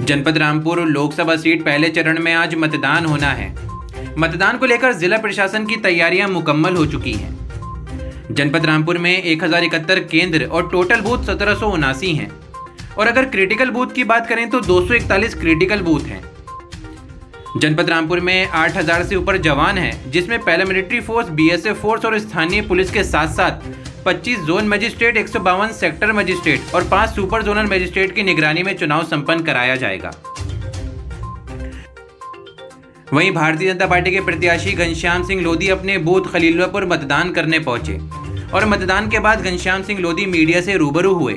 जनपद रामपुर लोकसभा सीट पहले चरण में आज मतदान होना है। मतदान को लेकर जिला प्रशासन की तैयारियां मुकम्मल हो चुकी हैं। जनपद रामपुर में 1071 केंद्र और टोटल बूथ 1779 हैं और अगर क्रिटिकल बूथ की बात करें तो 241 क्रिटिकल बूथ हैं। जनपद रामपुर में 8000 से ऊपर जवान हैं, जिसमें पैरामिलिट्री फोर्स, बीएसएफ फोर्स और स्थानीय पुलिस के साथ साथ 25 जोन मजिस्ट्रेट, 152 सेक्टर मजिस्ट्रेट और 5 सुपर जोनल मजिस्ट्रेट की निगरानी में चुनाव संपन्न कराया जाएगा। वहीं भारतीय जनता पार्टी के प्रत्याशी घनश्याम सिंह लोधी अपने बूथ खलीलपुर मतदान करने पहुंचे और मतदान के बाद घनश्याम सिंह लोधी मीडिया से रूबरू हुए।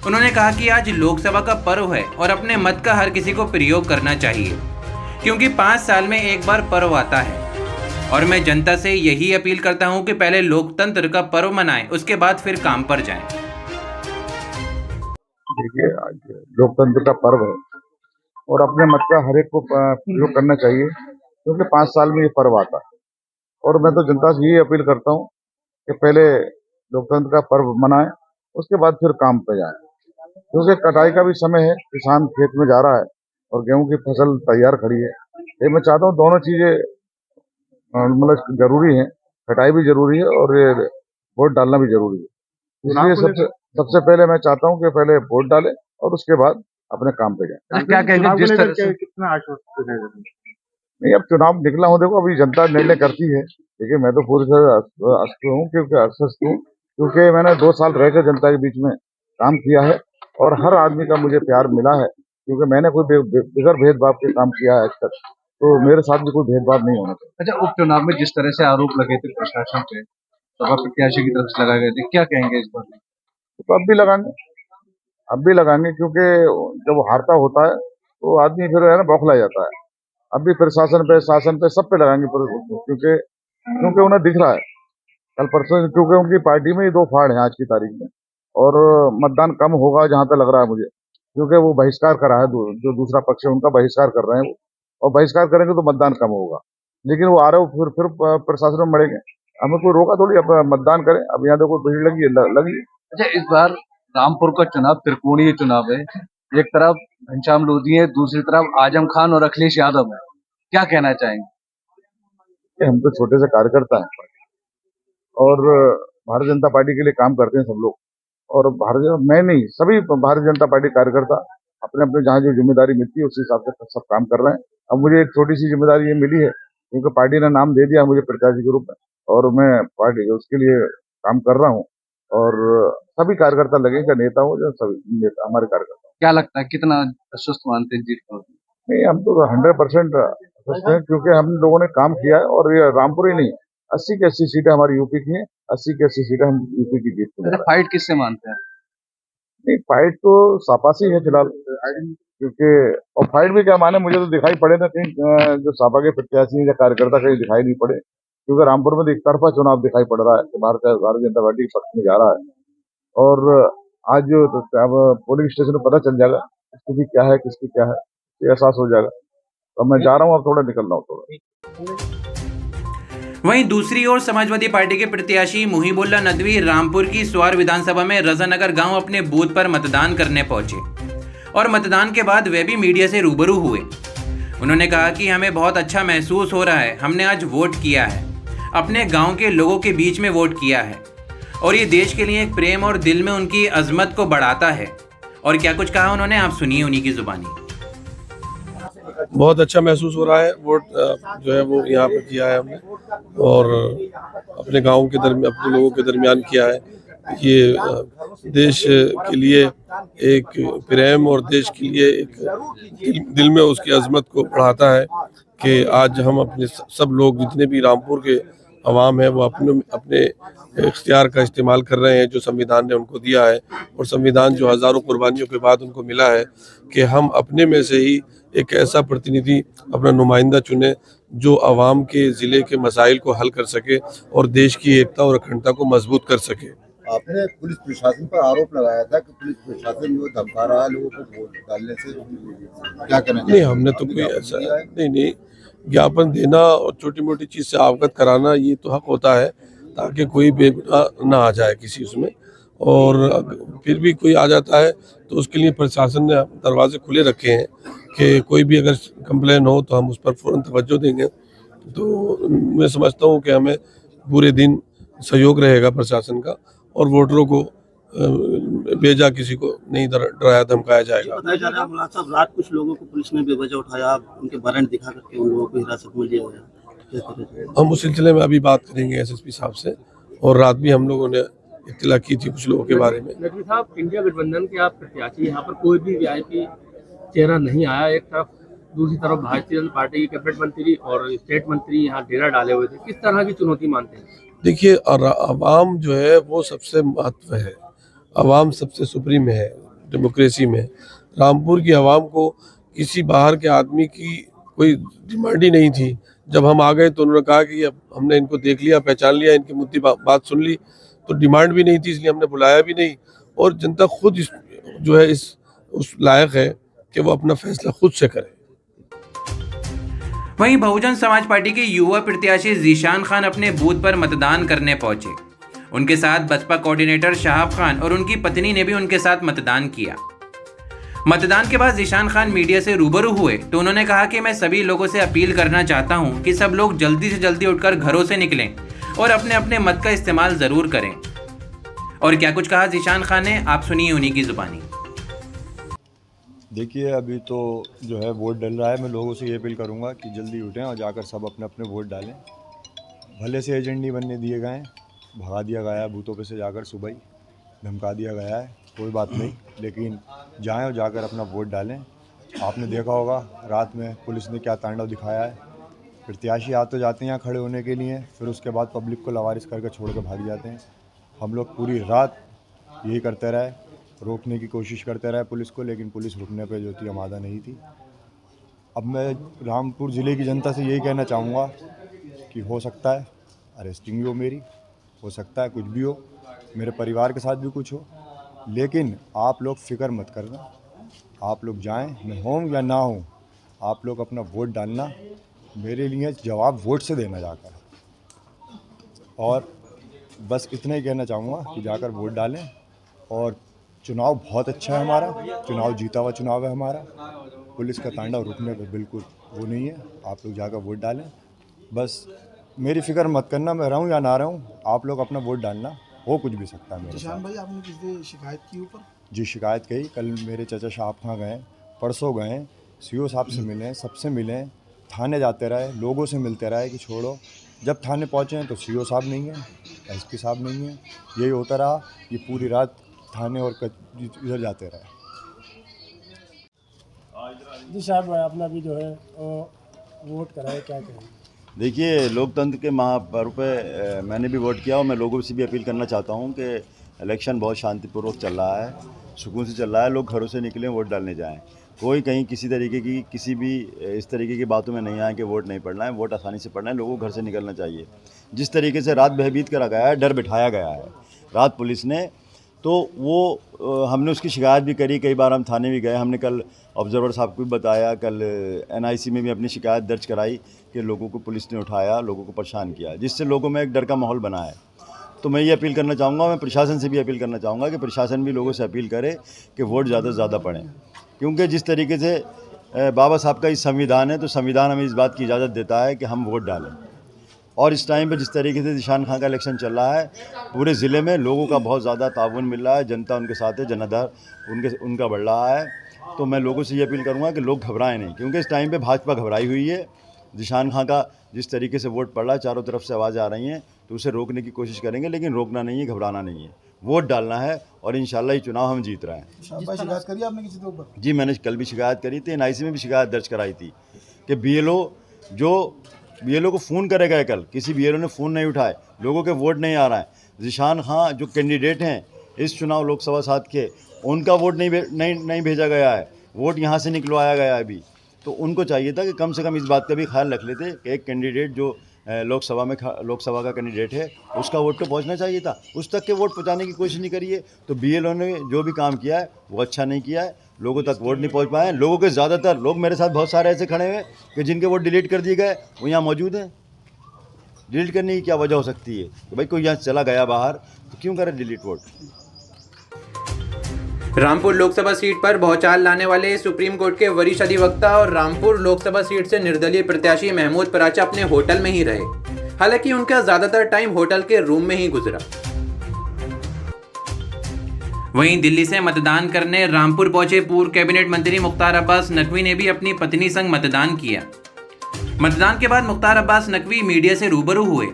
उन्होंने कहा कि आज लोकसभा का पर्व है और अपने मत का हर किसी को प्रयोग करना चाहिए, क्योंकि 5 साल में एक बार पर्व आता है और मैं जनता से यही अपील करता हूं कि पहले लोकतंत्र का पर्व मनाएं, उसके बाद फिर काम पर जाएं। देखिए, आज लोकतंत्र का पर्व है और अपने मत का हर एक को प्रयोग करना चाहिए, क्योंकि 5 साल में ये पर्व आता है। और मैं तो जनता से यही अपील करता हूँ कि पहले लोकतंत्र का पर्व मनाएं, उसके बाद फिर काम पे जाएं, क्योंकि कटाई का भी समय है। किसान खेत में जा रहा है और गेहूं की फसल तैयार खड़ी है। ये मैं चाहता हूँ दोनों चीजें मतलब जरूरी है, कटाई भी जरूरी है और ये वोट डालना भी जरूरी है। इसलिए सबसे पहले मैं चाहता हूँ कि पहले वोट डालें और उसके बाद अपने काम पे जाएं। क्या कहेंगे जिस तरह से कितना आश्वस्त है? नहीं, अब चुनाव निकला हूँ, देखो अभी जनता निर्णय करती है। देखिए, मैं तो पूरी तरह आश्वस्त हूँ, क्योंकि मैंने 2 साल रहकर जनता के बीच में काम किया है और हर आदमी का मुझे प्यार मिला है, क्योंकि मैंने कोई बगैर भेदभाव के काम किया है आज तक, तो मेरे साथ भी कोई भेदभाव नहीं होना चाहिए। अच्छा, उपचुनाव में जिस तरह से आरोप लगे थे प्रशासन पे, सपा प्रत्याशी की तरफ से लगाए गए थे, क्या कहेंगे इस बार? तो अब भी लगाएंगे, क्योंकि जब वो हारता होता है तो आदमी फिर है ना बौखला जाता है। अब भी फिर शासन पे सब पे लगाएंगे, क्योंकि उन्हें दिख रहा है कल परसों, क्योंकि उनकी पार्टी में ही 2 फाड़ हैं आज की तारीख में और मतदान कम होगा जहां तक लग रहा है मुझे, क्योंकि वो बहिष्कार कर रहा है, जो दूसरा पक्ष है उनका बहिष्कार कर रहे हैं वो, और बहिष्कार करेंगे तो मतदान कम होगा। लेकिन वो आ रहे हो फिर प्रशासन में मरेंगे। हमें कोई रोका थोड़ी, अब मतदान करें। अब यहाँ देखो भीड़ लगी। अच्छा, इस बार रामपुर का चुनाव त्रिकोणीय चुनाव है। एक तरफ घनश्याम लोधी है, दूसरी तरफ आजम खान और अखिलेश यादव है। क्या कहना चाहेंगे? हम तो छोटे से कार्यकर्ता हैं और भारतीय जनता पार्टी के लिए काम करते हैं सब लोग, और मैं नहीं, सभी भारतीय जनता पार्टी कार्यकर्ता अपने अपने जहाँ जो जिम्मेदारी मिलती है उस हिसाब से सब काम कर रहे हैं। अब मुझे एक छोटी सी जिम्मेदारी ये मिली है, क्योंकि पार्टी ने नाम दे दिया मुझे प्रत्याशी के रूप में और मैं पार्टी उसके लिए काम कर रहा हूँ और सभी कार्यकर्ता लगेगा, नेता हो जो सभी नेता हमारे कार्यकर्ता। क्या लगता है कितना आश्वस्त मानते हैं जीत को? नहीं, हम तो 100% आश्वस्त हैं, क्योंकि हम लोगों ने काम किया है और ये रामपुर ही नहीं, 80 की 80 सीटें हमारी यूपी की हैं, 80 की 80 सीटें हम यूपी की जीत में। फाइट किससे मानते हैं? नहीं, फाइट तो सपा से ही है फिलहाल, क्योंकि और फाइट भी क्या माने, मुझे तो दिखाई पड़े ना कहीं जो सपा के प्रत्याशी या कार्यकर्ता कहीं दिखाई नहीं पड़े, क्योंकि रामपुर में तो एक तरफा चुनाव दिखाई पड़ रहा है कि भारतीय जनता पार्टी के पक्ष में जा रहा है। और आज जो अब पोलिंग स्टेशन में पता चल जाएगा किसकी क्या है, किसकी क्या है, ये एहसास हो जाएगा। तो मैं जा रहा हूँ, अब थोड़ा निकल रहा हूँ थोड़ा। वहीं दूसरी ओर समाजवादी पार्टी के प्रत्याशी मुहिबुल्लाह नदवी रामपुर की स्वार विधानसभा में रजानगर गांव अपने बूथ पर मतदान करने पहुंचे और मतदान के बाद वे भी मीडिया से रूबरू हुए। उन्होंने कहा कि हमें बहुत अच्छा महसूस हो रहा है, हमने आज वोट किया है, अपने गांव के लोगों के बीच में वोट किया है और ये देश के लिए एक प्रेम और दिल में उनकी अजमत को बढ़ाता है। और क्या कुछ कहा उन्होंने, आप सुनिए उन्हीं की जुबानी। बहुत अच्छा महसूस हो रहा है, वोट जो है वो यहाँ पर किया है हमने और अपने गांव के दरमियान, अपने लोगों के दरमियान किया है। ये देश के लिए एक प्रेम और देश के लिए एक दिल में उसकी अजमत को बढ़ाता है कि आज हम अपने सब लोग जितने भी रामपुर के अवाम है वो अपने इख्तियार का इस्तेमाल कर रहे हैं जो संविधान ने उनको दिया है, और संविधान जो हज़ारों कुर्बानियों के बाद उनको मिला है कि हम अपने में से ही एक ऐसा प्रतिनिधि, अपना नुमाइंदा चुने जो आवाम के ज़िले के मसाइल को हल कर सके और देश की एकता और अखंडता को मजबूत कर सके। आपने पुलिस प्रशासन पर आरोप लगाया था कि पुलिस प्रशासन जो धमका रहा है लोगों को वोट डालने से, क्या कहना? नहीं, हमने तो कोई ऐसा नहीं, ज्ञापन देना और छोटी मोटी चीज़ से अवगत कराना ये तो हक होता है, ताकि कोई बेगुनाह ना आ जाए किसी उसमें। और फिर भी कोई आ जाता है तो उसके लिए प्रशासन ने दरवाजे खुले रखे हैं कि कोई भी अगर कंप्लेन हो तो हम उस पर फ़ौरन तवज्जो देंगे। तो मैं समझता हूँ कि हमें पूरे दिन सहयोग रहेगा प्रशासन का और वोटरों को बेजा किसी को नहीं डराया धमकाया जाएगा। बताया जा रहा है मुलाज साहब, रात कुछ लोगों को पुलिस ने बेवजह उठाया, उनके वारंट दिखा करके उन लोगों को हिरासत में लिया गया। हम उस सिलसिले में अभी बात करेंगे एसएसपी साहब से, और रात भी हम लोगों ने इत्तला की थी कुछ लोगों के बारे में। नकवी साहब, इंडिया गठबंधन के आप प्रत्याशी, यहाँ पर कोई भी वीआईपी चेहरा नहीं आया। एक तरफ दूसरी तरफ भारतीय जनता पार्टी के कैबिनेट मंत्री और स्टेट मंत्री यहाँ डेरा डाले हुए थे। किस तरह की चुनौती मानते हैं? देखिए, आवाम जो है वो सबसे महत्व है, आवाम सबसे सुप्रीम है डेमोक्रेसी में। रामपुर की आवाम को किसी बाहर के आदमी की कोई डिमांड ही नहीं थी। जब हम आ गए तो उन्होंने कहा कि अब हमने इनको देख लिया, पहचान लिया, इनकी मुद्दी बात सुन ली, तो डिमांड भी नहीं थी, इसलिए हमने बुलाया भी नहीं। और जनता खुद जो है उस लायक है कि वो अपना फैसला खुद से करे। वहीं बहुजन समाज पार्टी के युवा प्रत्याशी जीशान खान अपने बूथ पर मतदान करने पहुंचे। उनके साथ बसपा कोऑर्डिनेटर शहाब खान और उनकी पत्नी ने भी उनके साथ मतदान किया। मतदान के बाद जीशान खान मीडिया से रूबरू हुए तो उन्होंने कहा कि मैं सभी लोगों से अपील करना चाहता हूं कि सब लोग जल्दी से जल्दी उठकर घरों से निकलें और अपने अपने मत का इस्तेमाल जरूर करें। और क्या कुछ कहा जीशान खान ने, आप सुनिए उन्हीं की जुबानी। देखिए, अभी तो जो है वोट डल रहा है। मैं लोगों से ये अपील करूंगा कि जल्दी उठें और जाकर सब अपने अपने वोट डालें। भले से एजेंट नहीं बनने दिए गए हैं, भगा दिया गया है बूथों पे से, जाकर सुबह ही धमका दिया गया है, कोई बात नहीं, लेकिन जाएं और जाकर अपना वोट डालें। आपने देखा होगा रात में पुलिस ने क्या तांडव दिखाया है। प्रत्याशी आ तो जाते हैं यहाँ खड़े होने के लिए, फिर उसके बाद पब्लिक को लवारिस करके छोड़ कर भाग जाते हैं। हम लोग पूरी रात यही करते रहे, रोकने की कोशिश करते रहे पुलिस को, लेकिन पुलिस रुकने पे जो थी आमादा नहीं थी। अब मैं रामपुर ज़िले की जनता से यही कहना चाहूँगा कि हो सकता है अरेस्टिंग भी हो मेरी, हो सकता है कुछ भी हो, मेरे परिवार के साथ भी कुछ हो, लेकिन आप लोग फ़िक्र मत करना। आप लोग जाएं, मैं हों या ना हों, आप लोग अपना वोट डालना। मेरे लिए जवाब वोट से देना जाकर। और बस इतना ही कहना चाहूँगा कि जाकर वोट डालें। और चुनाव बहुत अच्छा है हमारा, चुनाव जीता हुआ चुनाव है हमारा। पुलिस का तांडव रुकने पर बिल्कुल वो नहीं है। आप लोग जाकर वोट डालें, बस मेरी फ़िक्र मत करना, मैं रहूं या ना रहूं, आप लोग अपना वोट डालना। हो कुछ भी सकता है मेरे साथ। जीशान भाई, आपने किसी शिकायत की ऊपर? जी, शिकायत कही। कल मेरे चाचा शहाब खां गए, परसों गए, सीओ साहब से मिले, सबसे मिले, थाने जाते रहे, लोगों से मिलते रहे कि छोड़ो। जब थाने पहुँचे हैं तो सीओ साहब नहीं है, एसपी साहब नहीं है, यही होता रहा। ये पूरी रात थाने और इधर जाते रहे। जी साहब भाई, अपना भी जो है वोट कराए, क्या करें? देखिए, लोकतंत्र के महापर्व पे मैंने भी वोट किया और मैं लोगों से भी अपील करना चाहता हूं कि इलेक्शन बहुत शांतिपूर्वक चल रहा है, सुकून से चल रहा है। लोग घरों से निकलें, वोट डालने जाएं। कोई कहीं किसी तरीके की किसी भी इस तरीके की बातों में नहीं आए कि वोट नहीं पड़ना है। वोट आसानी से पड़ना है, लोगों को घर से निकलना चाहिए। जिस तरीके से रात भयभीत करा गया है, डर बिठाया गया है रात पुलिस ने, तो वो हमने उसकी शिकायत भी करी। कई बार हम थाने भी गए। हमने कल ऑब्जर्वर साहब को भी बताया, कल एनआईसी में भी अपनी शिकायत दर्ज कराई कि लोगों को पुलिस ने उठाया, लोगों को परेशान किया, जिससे लोगों में एक डर का माहौल बना है। तो मैं ये अपील करना चाहूँगा, मैं प्रशासन से भी अपील करना चाहूँगा कि प्रशासन भी लोगों से अपील करे कि वोट ज़्यादा से ज़्यादा पड़ें, क्योंकि जिस तरीके से बाबा साहब का इस संविधान है, तो संविधान हमें इस बात की इजाज़त देता है कि हम वोट डालें। और इस टाइम पे जिस तरीके से जीशान खान का इलेक्शन चल रहा है, पूरे ज़िले में लोगों का बहुत ज़्यादा ताउन मिल रहा है, जनता उनके साथ है, जनाधार उनका बढ़ रहा है। तो मैं लोगों से ये अपील करूँगा कि लोग घबराएं नहीं, क्योंकि इस टाइम पे भाजपा घबराई हुई है। जीशान खान का जिस तरीके से वोट पड़ रहा है, चारों तरफ से आवाज़ आ रही हैं, तो उसे रोकने की कोशिश करेंगे, लेकिन रोकना नहीं है, घबराना नहीं है, वोट डालना है और इंशाल्लाह ये चुनाव हम जीत रहे हैं। शिकायत करी आपने किसी के ऊपर? जी, मैंने कल भी शिकायत करी थी, एनआईसी में भी शिकायत दर्ज कराई थी कि बीएलओ को फ़ोन करेगा। कल किसी बीएलओ ने फ़ोन नहीं उठाए, लोगों के वोट नहीं आ रहा है। जीशान खान जो कैंडिडेट हैं इस चुनाव लोकसभा 7 के, उनका वोट नहीं भेजा गया है, वोट यहाँ से निकलवाया गया है अभी। तो उनको चाहिए था कि कम से कम इस बात का भी ख्याल रख लेते कि एक कैंडिडेट जो लोकसभा का कैंडिडेट है, उसका वोट तो पहुंचना चाहिए था, उस तक के वोट पहुंचाने की कोशिश नहीं करी है। तो बीएलओ ने जो भी काम किया है वो अच्छा नहीं किया है, लोगों तक वोट नहीं पहुंच पाए। लोगों के ज़्यादातर लोग, मेरे साथ बहुत सारे ऐसे खड़े हुए कि जिनके वोट डिलीट कर दिए गए, वो यहाँ मौजूद हैं। डिलीट करने की क्या वजह हो सकती है कि भाई कोई यहाँ चला गया बाहर, तो क्यों करे delete vote? Rampur Lok Sabha seat पर भौचाल लाने वाले सुप्रीम कोर्ट के वरिष्ठ अधिवक्ता और रामपुर लोकसभा सीट से निर्दलीय प्रत्याशी महमूद पराचा अपने होटल में ही रहे। हालांकि उनका ज्यादातर टाइम होटल के रूम में ही गुजरा। वहीं दिल्ली से मतदान करने रामपुर पहुंचे पूर्व कैबिनेट मंत्री मुख्तार अब्बास नकवी ने भी अपनी पत्नी संग मतदान किया। मतदान के बाद मुख्तार अब्बास नकवी मीडिया से रूबरू हुए।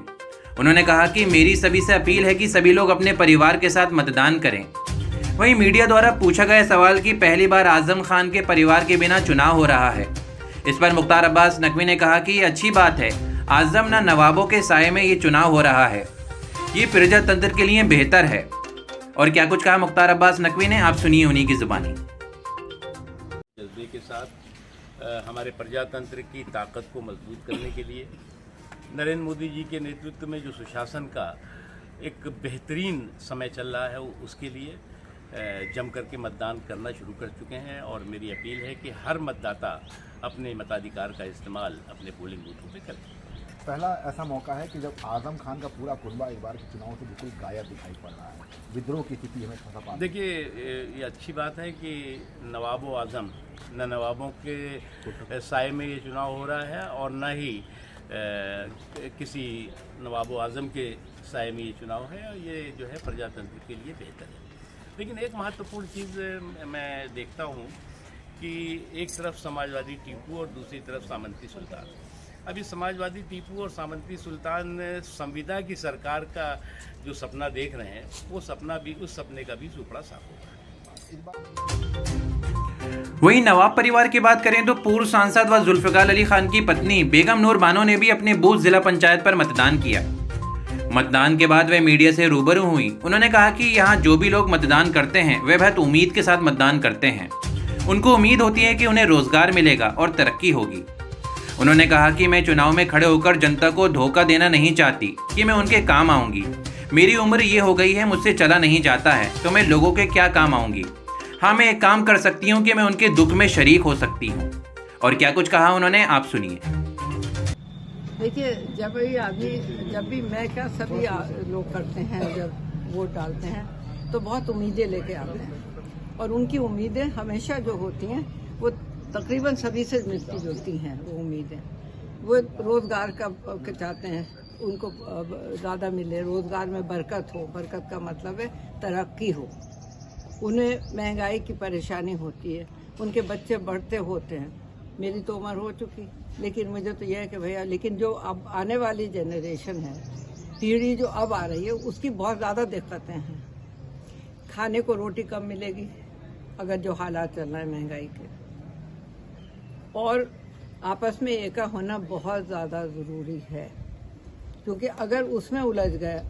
उन्होंने कहा कि मेरी सभी से अपील है कि सभी लोग अपने परिवार के साथ मतदान करें। वहीं मीडिया द्वारा पूछा गया सवाल कि पहली बार आजम खान के परिवार के बिना चुनाव हो रहा है, इस पर मुख्तार अब्बास नकवी ने कहा कि ये अच्छी बात है, आजम न नवाबों के साये में ये चुनाव हो रहा है, ये प्रजातंत्र के लिए बेहतर है। और क्या कुछ कहा मुख्तार अब्बास नकवी ने, आप सुनिए उन्हीं की जुबानी। जज्बे के साथ हमारे प्रजातंत्र की ताकत को मजबूत करने के लिए नरेंद्र मोदी जी के नेतृत्व में जो सुशासन का एक बेहतरीन समय चल रहा है, उसके लिए जम करके मतदान करना शुरू कर चुके हैं। और मेरी अपील है कि हर मतदाता अपने मताधिकार का इस्तेमाल अपने पोलिंग बूथों पे करें। पहला ऐसा मौका है कि जब आजम खान का पूरा कुनबा एक बार के चुनाव से बिल्कुल गायब दिखाई पड़ रहा है, विद्रोह की स्थिति हमें फंसा पा। देखिए, ये अच्छी बात है कि नवाबो आजम न नवाबों के साए में ये चुनाव हो रहा है और न ही किसी नवाबो आजम के साए में ये चुनाव है। और ये जो है प्रजातंत्र के लिए बेहतर है। लेकिन एक महत्वपूर्ण चीज़ मैं देखता हूँ कि एक तरफ समाजवादी टीपू और दूसरी तरफ सामंती सुल्तान। अभी समाजवादी टीपू और सामंती सुल्तान संविदा की सरकार का जो सपना देख रहे हैं, वो सपना भी, उस सपने का भी सुपड़ा साफ होगा। वहीं नवाब परिवार की बात करें तो पूर्व सांसद व जुल्फिकार अली खान की पत्नी बेगम नूर बानो ने भी अपने बूथ जिला पंचायत पर मतदान किया। मतदान के बाद वे मीडिया से रूबरू हुई। उन्होंने कहा कि यहाँ जो भी लोग मतदान करते हैं वे बहुत उम्मीद के साथ मतदान करते हैं। उनको उम्मीद होती है कि उन्हें रोजगार मिलेगा और तरक्की होगी। उन्होंने कहा कि मैं चुनाव में खड़े होकर जनता को धोखा देना नहीं चाहती कि मैं उनके काम आऊंगी। मेरी उम्र ये हो गई है, मुझसे चला नहीं जाता है, तो मैं लोगों के क्या काम आऊंगी। हाँ, मैं एक काम कर सकती हूँ कि मैं उनके दुख में शरीक हो सकती हूँ। और क्या कुछ कहा उन्होंने, आप सुनिए। देखिए, जब भी मैं क्या सभी लोग करते हैं, जब वोट डालते हैं तो बहुत उम्मीदें लेके आते हैं। और उनकी उम्मीदें हमेशा जो होती हैं वो तकरीबन सभी से मिलती जुलती हैं। वो उम्मीदें, वो रोज़गार का चाहते हैं, उनको ज़्यादा मिले, रोज़गार में बरकत हो। बरकत का मतलब है तरक्की हो। उन्हें महंगाई की परेशानी होती है, उनके बच्चे बढ़ते होते हैं। मेरी तो उम्र हो चुकी, लेकिन मुझे तो यह है कि भैया, लेकिन जो अब आने वाली जनरेशन है, पीढ़ी जो अब आ रही है, उसकी बहुत ज़्यादा दिक्कतें हैं। खाने को रोटी कम मिलेगी अगर जो हालात चल रहे हैं महंगाई के। और आपस में एक होना बहुत ज़्यादा ज़रूरी है, क्योंकि अगर उसमें उलझ गए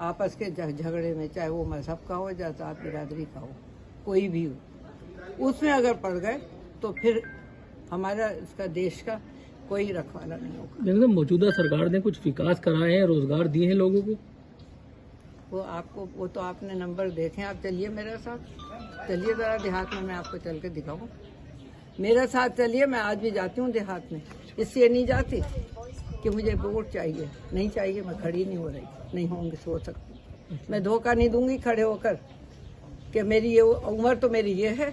आपस के झगड़े में, चाहे वो मजहब का हो या जात बिरादरी का हो, कोई भी हो, उसमें अगर पड़ गए तो फिर हमारा इसका देश का कोई रखवाला नहीं होगा। लेकिन मौजूदा सरकार ने कुछ विकास कराए हैं, रोजगार दिए हैं लोगों को। वो तो आपने नंबर देखे। आप चलिए मेरे साथ, चलिए ज़रा देहात में, मैं आपको चल के दिखाऊँ। मेरे साथ चलिए, मैं आज भी जाती हूँ देहात में। इसलिए नहीं जाती कि मुझे वोट चाहिए, नहीं चाहिए, मैं खड़ी नहीं हो रही, नहीं होंगी, सो सकती। मैं धोखा नहीं दूंगी खड़े होकर कि मेरी ये उम्र तो मेरी ये है,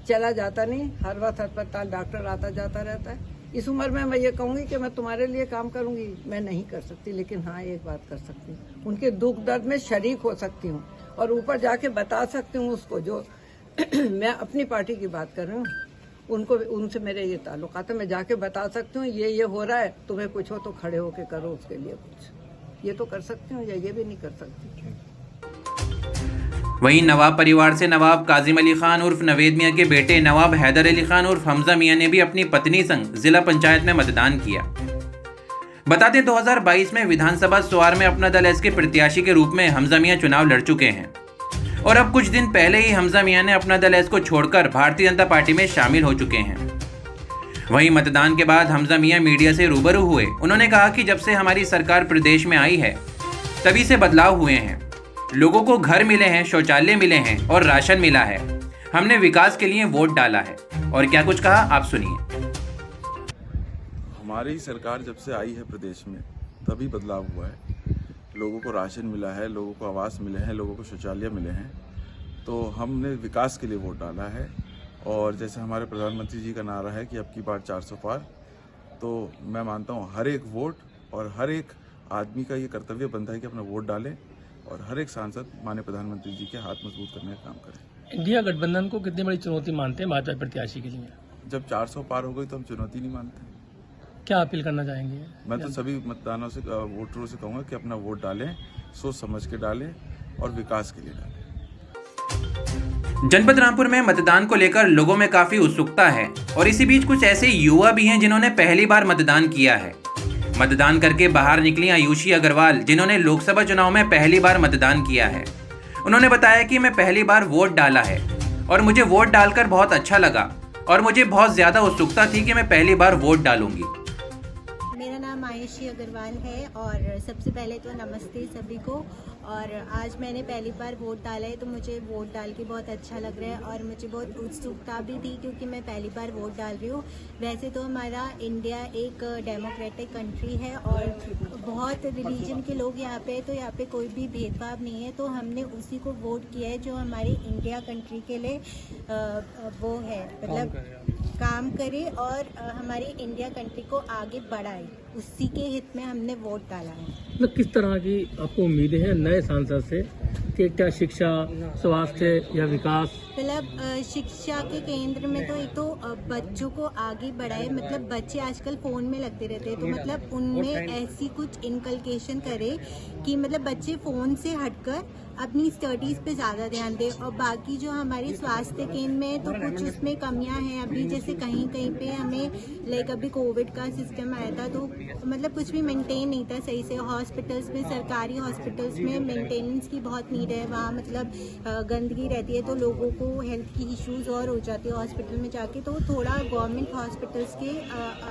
चला जाता नहीं, हर वक्त अस्पताल डॉक्टर आता जाता रहता है। इस उम्र में मैं ये कहूँगी कि मैं तुम्हारे लिए काम करूँगी, मैं नहीं कर सकती। लेकिन हाँ, एक बात कर सकती हूँ, उनके दुख दर्द में शरीक हो सकती हूँ और ऊपर जाके बता सकती हूँ उसको, जो मैं अपनी पार्टी की बात कर रही हूँ, उनको, उनसे मेरे ये ताल्लुकात है। मैं जाके बता सकती हूँ ये हो रहा है, तुम्हें कुछ हो तो खड़े होके करो उसके लिए कुछ। ये तो कर सकती हूँ या ये भी नहीं कर सकती। वहीं नवाब परिवार से नवाब काजिम अली खान उर्फ नवेद मियाँ के बेटे नवाब हैदर अली खान उर्फ हमजा मियाँ ने भी अपनी पत्नी संग जिला पंचायत में मतदान किया। बता दें 2022 में विधानसभा स्वार में अपना दल एस के प्रत्याशी के रूप में हमजा मियाँ चुनाव लड़ चुके हैं और अब कुछ दिन पहले ही हमजा मियाँ ने अपना दल एस को छोड़कर भारतीय जनता पार्टी में शामिल हो चुके हैं। वहीं मतदान के बाद हमजा मियाँ मीडिया से रूबरू हुए। उन्होंने कहा कि जब से हमारी सरकार प्रदेश में आई है तभी से बदलाव हुए हैं, लोगों को घर मिले हैं, शौचालय मिले हैं और राशन मिला है। हमने विकास के लिए वोट डाला है। और क्या कुछ कहा, आप सुनिए। हमारी सरकार जब से आई है प्रदेश में तभी बदलाव हुआ है। लोगों को राशन मिला है, लोगों को आवास मिले हैं, लोगों को शौचालय मिले हैं। तो हमने विकास के लिए वोट डाला है। और जैसे हमारे प्रधानमंत्री जी का नारा है कि अब की बार 400 पार, तो मैं मानता हूँ हर एक वोट और हर एक आदमी का ये कर्तव्य बनता है कि अपना वोट डालें और हर एक सांसद माननीय प्रधानमंत्री जी के हाथ मजबूत करने का काम करें। इंडिया गठबंधन को कितनी बड़ी चुनौती मानते हैं भाजपा प्रत्याशी के लिए? जब 400 पार हो गई तो हम चुनौती नहीं मानते। क्या अपील करना चाहेंगे? मैं तो सभी मतदानों से, वोटरों से कहूँगा कि अपना वोट डालें, सोच समझ के डालें और विकास के लिए डालें। जनपद रामपुर में मतदान को लेकर लोगों में काफी उत्सुकता है और इसी बीच कुछ ऐसे युवा भी हैं जिन्होंने पहली बार मतदान किया है। मतदान करके बाहर निकली आयुषी अग्रवाल, जिन्होंने लोकसभा चुनाव में पहली बार मतदान किया है। उन्होंने बताया कि मैं पहली बार वोट डाला है और मुझे वोट डालकर बहुत अच्छा लगा और मुझे बहुत ज्यादा उत्सुकता थी कि मैं पहली बार वोट डालूंगी। मेरा नाम आयुषी अग्रवाल है और सबसे पहले तो नमस्ते सभी को। और आज मैंने पहली बार वोट डाला है तो मुझे वोट डाल के बहुत अच्छा लग रहा है और मुझे बहुत उत्सुकता भी थी क्योंकि मैं पहली बार वोट डाल रही हूँ। वैसे तो हमारा इंडिया एक डेमोक्रेटिक कंट्री है और बहुत रिलीजन के लोग यहाँ पे, तो यहाँ पे कोई भी भेदभाव नहीं है, तो हमने उसी को वोट किया है जो हमारी इंडिया कंट्री के लिए वो है, मतलब काम करे और हमारी इंडिया कंट्री को आगे बढ़ाए, उसी के हित में हमने वोट डाला है। मतलब किस तरह की आपको उम्मीदें हैं नए सांसद से कि क्या शिक्षा, स्वास्थ्य या विकास? मतलब शिक्षा के केंद्र में तो एक तो बच्चों को आगे बढ़ाए, मतलब बच्चे आजकल फ़ोन में लगते रहते हैं, तो मतलब उनमें ऐसी कुछ इनकलकेशन करे कि मतलब बच्चे फ़ोन से हटकर अपनी स्टडीज़ पे ज़्यादा ध्यान दें। और बाकी जो हमारे स्वास्थ्य केंद्र में तो कुछ उसमें कमियां हैं अभी, जैसे कहीं कहीं पे हमें लाइक अभी कोविड का सिस्टम आया था तो मतलब कुछ भी मेंटेन नहीं था सही से। हॉस्पिटल्स में, सरकारी हॉस्पिटल्स में मेंटेनेंस की बहुत नीड है, वहाँ मतलब गंदगी रहती है तो लोगों को हेल्थ की इश्यूज और हो जाती है हॉस्पिटल में जाके, तो थोड़ा गवर्नमेंट हॉस्पिटल्स के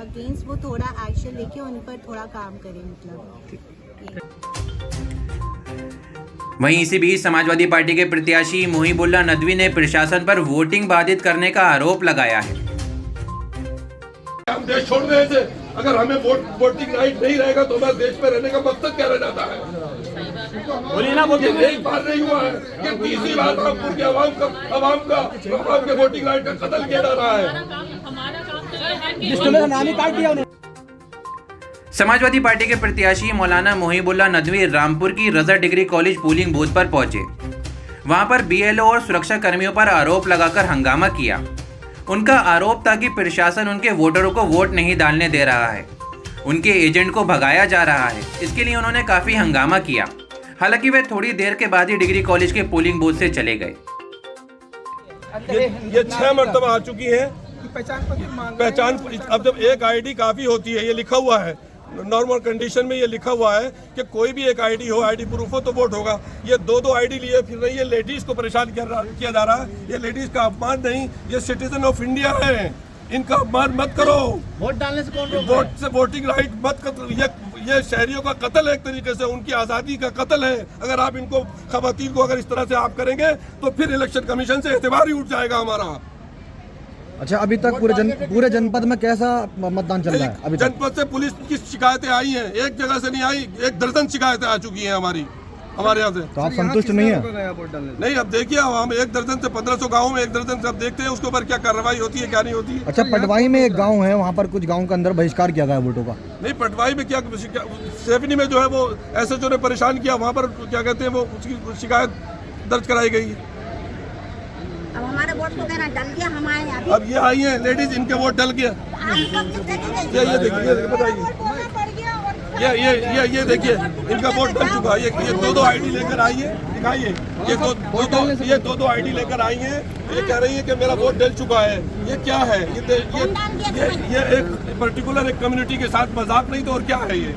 अगेंस्ट वो थोड़ा एक्शन लेके उन पर थोड़ा काम करें मतलब। वहीं इसी बीच समाजवादी पार्टी के प्रत्याशी मुहिबुल्लाह नदवी ने प्रशासन पर वोटिंग बाधित करने का आरोप लगाया है। हम देश छोड़ रहे थे, अगर हमें वोटिंग राइट नहीं रहेगा तो हमारे देश में रहने का मकसद क्या रह जाता है? बोलिए ना, बोलिए। एक बार नहीं हुआ है कि तीसरी बार रामपुर के आवाम के वोटिंग राइट का कत्ल किया जा रहा है। समाजवादी पार्टी के प्रत्याशी मौलाना मुहिबुल्लाह नदवी रामपुर की रजा डिग्री कॉलेज पोलिंग बूथ पर पहुंचे। वहां पर बीएलओ और सुरक्षा कर्मियों पर आरोप लगाकर हंगामा किया। उनका आरोप था कि प्रशासन उनके वोटरों को वोट नहीं डालने दे रहा है, उनके एजेंट को भगाया जा रहा है। इसके लिए उन्होंने काफी हंगामा किया। हालांकि वे थोड़ी देर के बाद ही डिग्री कॉलेज के पोलिंग बूथ से चले गए। ये 6 मरतबा आ चुकी है पहचान। अब जब एक आईडी काफी होती है, ये लिखा हुआ है नॉर्मल कंडीशन में, ये लिखा हुआ है कि कोई भी एक आईडी हो, आईडी प्रूफ हो तो वोट होगा। ये दो आईडी लिए फिर रही है, लेडीज को परेशान किया जा रहा है। ये लेडीज का अपमान नहीं, ये सिटीजन ऑफ इंडिया है, इनका अपमान मत करो। वोट डालने से कौन वोट से वोटिंग राइट मत करो। ये शहरियों का कत्ल है, एक तरीके से उनकी आज़ादी का कत्ल है। अगर आप इनको, खवातीन को अगर इस तरह से आप करेंगे तो फिर इलेक्शन कमीशन से एतबार ही उठ जाएगा हमारा। अच्छा, अभी तक पूरे जनपद में कैसा मतदान चल रहा है? अभी जनपद से पुलिस की शिकायतें आई हैं, एक जगह से नहीं आई, 1 दर्जन शिकायतें आ चुकी हैं हमारे यहाँ से। तो आप संतुष्ट नहीं है? नहीं, अब देखिए, हम 1 दर्जन से 1500 गाँव में 1 दर्जन से अब देखते हैं उसके ऊपर क्या कार्रवाई होती है, क्या नहीं होती है। अच्छा, पटवाई में एक गांव है, वहाँ पर कुछ गांव के अंदर बहिष्कार किया गया वोटों का। नहीं, पटवाई में क्या, सेफनी में जो है वो एसएचओ ने परेशान किया, वहाँ पर क्या कहते हैं वो उसकी शिकायत दर्ज कराई गई है। अब हमारा वोट तो देना डल गया, हम आए अभी। अब ये आई हैं लेडीज, इनके वोट डल गया। ये देखिए, बताइए, ये देखिए, इनका वोट डल चुका है। ये दो आईडी लेकर आई है, दिखाइए। ये दो आईडी लेकर आई हैं, ये कह रही है कि मेरा वोट डल चुका है। ये क्या है? ये एक पर्टिकुलर एक कम्युनिटी के साथ मजाक नहीं तो और क्या है ये?